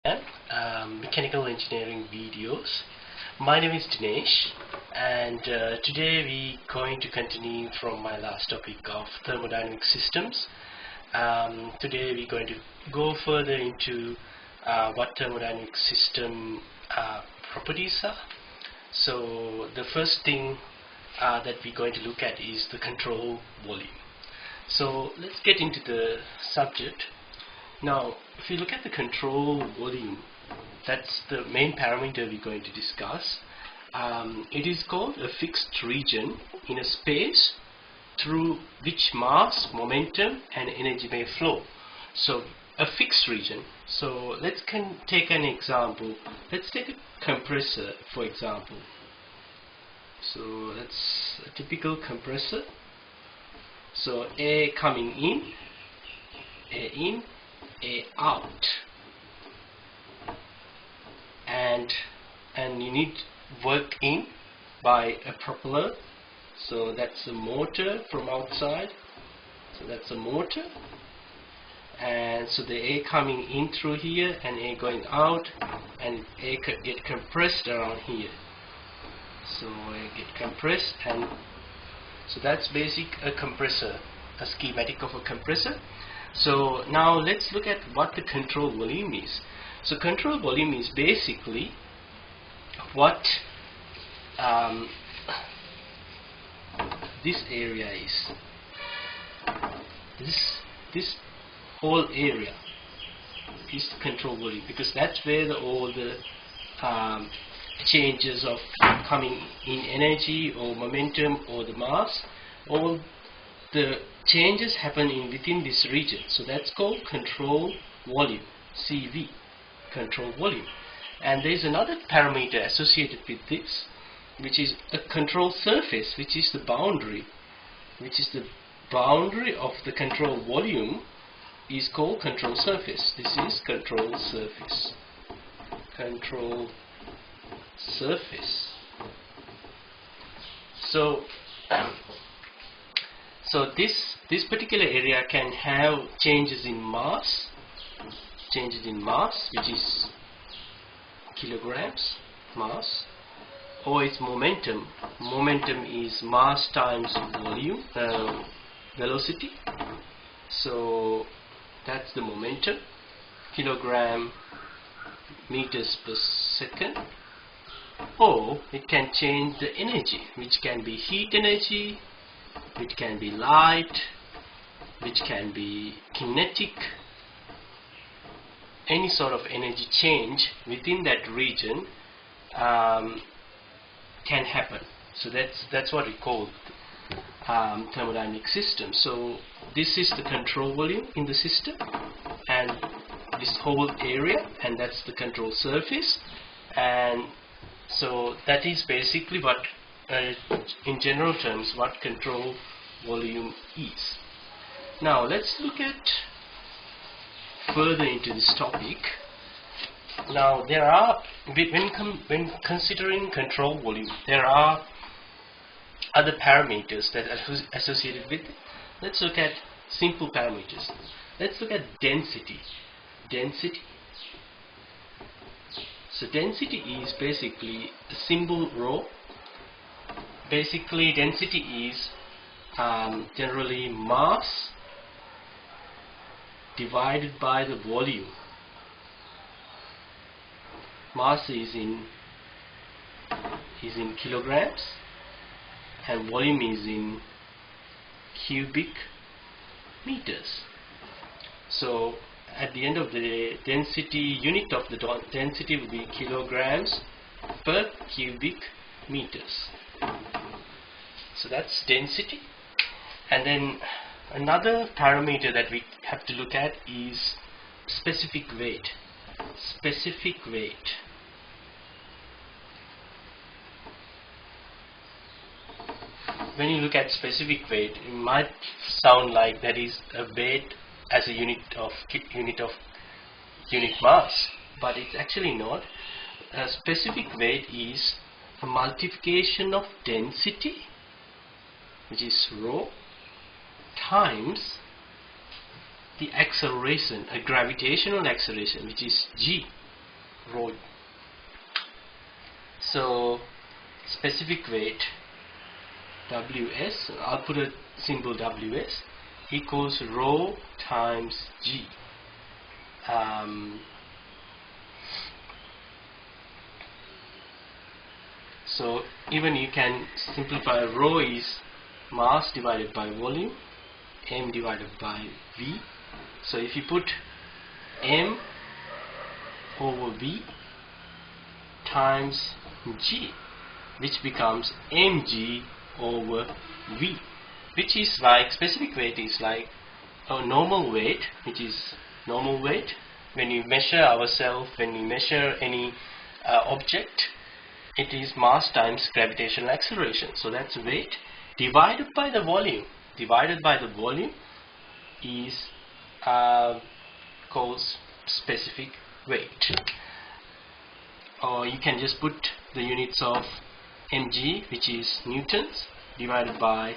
Mechanical engineering videos. My name is Dinesh, and today we're going to continue from my last topic of thermodynamic systems. Today we're going to go further into what thermodynamic system properties are. So the first thing that we're going to look at is the control volume. So let's get into the subject. Now, if you look at the control volume, that's the main parameter we're going to discuss. It is called a fixed region in a space through which mass, momentum and energy may flow. So a fixed region. So let's take an example. Let's take a compressor, for example. So that's a typical compressor. So air coming in, air in, air out, and you need work in by a propeller. So that's a motor from outside. So that's a motor, and so the air coming in through here and air going out, and air get compressed around here. So air get compressed, and so that's basic a compressor, a schematic of a compressor. So now let's look at what the control volume is. So control volume is basically what this area is. This whole area is the control volume, because that's where all the changes of coming in energy or momentum or the mass, all the changes happen within this region. So that's called control volume, CV, control volume. And there is another parameter associated with this, which is a control surface, which is the boundary, of the control volume, is called control surface. This is control surface. Control surface. So this particular area can have changes in mass, which is kilograms mass, or its momentum. Momentum is mass times volume, velocity. So that's the momentum, kilogram meters per second. Or it can change the energy, which can be heat energy, which can be light, which can be kinetic. Any sort of energy change within that region can happen. So that's what we call thermodynamic system. So this is the control volume in the system, and this whole area, and that's the control surface. And so that is basically what, in general terms, what control volume is. Now let's look at further into this topic. Now there are, when considering control volume, there are other parameters that are associated with it. Let's look at simple parameters. Let's look at density. So density is basically a symbol rho. Basically density is generally mass divided by the volume. Mass is in kilograms and volume is in cubic meters. So at the end of the day, density, unit of the density will be kilograms per cubic meters. So that's density. And then another parameter that we have to look at is specific weight. Specific weight. When you look at specific weight, it might sound like that is a weight as a unit of mass, but it's actually not. A specific weight is a multiplication of density, which is rho, times the acceleration, a gravitational acceleration, which is g. rho. So specific weight Ws, I'll put a symbol Ws, equals rho times G. So even you can simplify rho is mass divided by volume, m divided by v. So if you put m over v times g, which becomes mg over v, which is like specific weight is like a normal weight, which is normal weight. When you measure ourselves, when we measure any object, it is mass times gravitational acceleration. So that's weight divided by the volume. Divided by the volume is called specific weight. Or you can just put the units of mg, which is newtons, divided by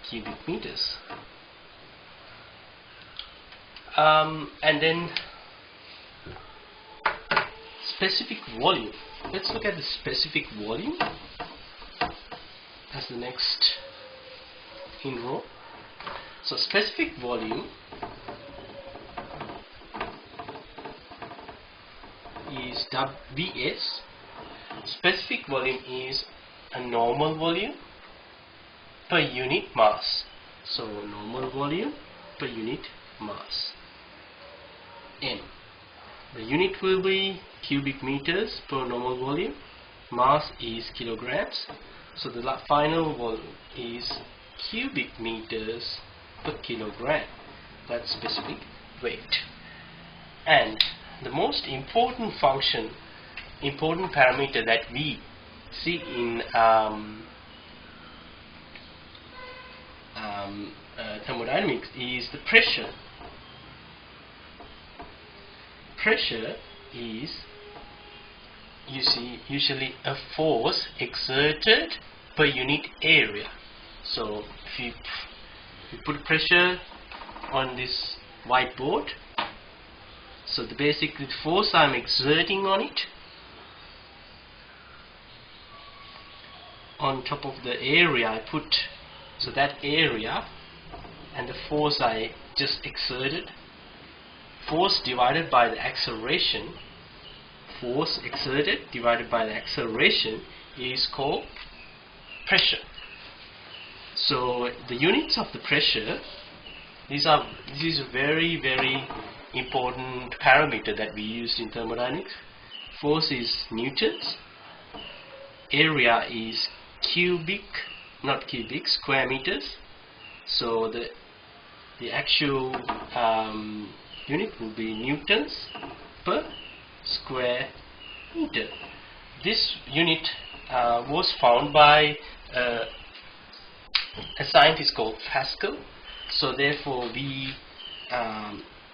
cubic meters. And then specific volume. Let's look at the specific volume as the next in row. So specific volume is Vs. Specific volume is a normal volume per unit mass. So normal volume per unit mass. M. The unit will be cubic meters per normal volume. Mass is kilograms. So the final volume is cubic meters per kilogram. That's specific weight. And the most important function, important parameter that we see in thermodynamics is the pressure. Pressure is, you see, usually a force exerted per unit area. So if you put pressure on this whiteboard, so the basic force I'm exerting on it, on top of the area I put, so that area and the force I just exerted, force divided by the acceleration, force exerted divided by the acceleration is called pressure. So the units of the pressure, this is a very, very important parameter that we use in thermodynamics. Force is newtons, area is square meters. So the actual unit will be newtons per square meter. This unit was found by a scientist called Pascal. So therefore we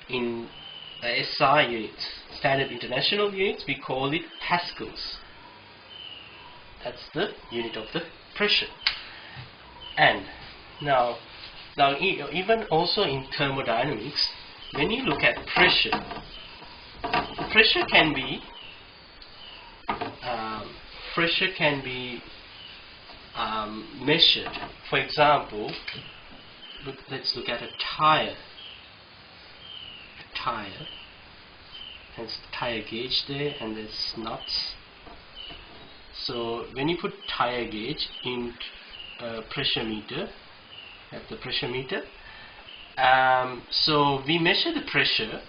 in SI units, Standard International Units, we call it pascals. That's the unit of the pressure. And now even also in thermodynamics, when you look at pressure, the pressure can be measured. For example, let's look at a tire. There's the tire gauge there, and there's nuts. So when you put tire gauge in pressure meter, at the pressure meter, so we measure the pressure,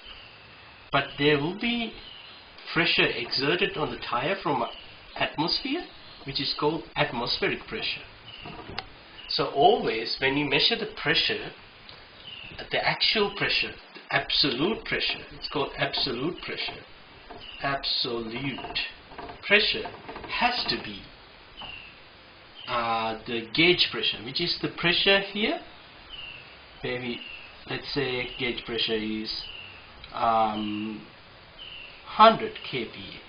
but there will be pressure exerted on the tire from atmosphere, which is called atmospheric pressure. So always when you measure the pressure, the actual pressure, the absolute pressure, it's called absolute pressure. Absolute pressure has to be the gauge pressure, which is the pressure here. Maybe let's say gauge pressure is 100 kPa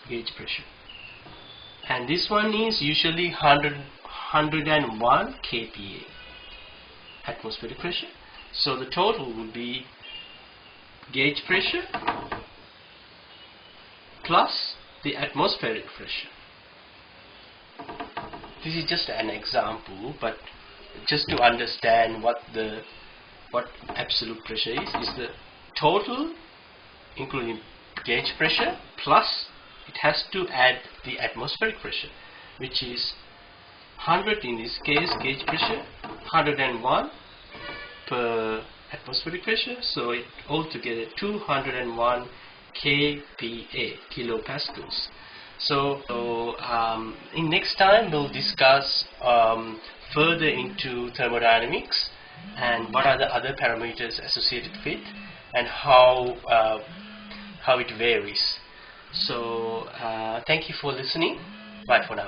gauge pressure, and this one is usually 101 kPa atmospheric pressure. So the total would be gauge pressure plus the atmospheric pressure. This is just an example, but just to understand what absolute pressure is the total including gauge pressure plus it has to add the atmospheric pressure, which is 100 in this case gauge pressure, 101 per atmospheric pressure, so it altogether 201 kPa, kilopascals. So in next time we'll discuss further into thermodynamics and what are the other parameters associated with and how it varies. So thank you for listening. Bye for now.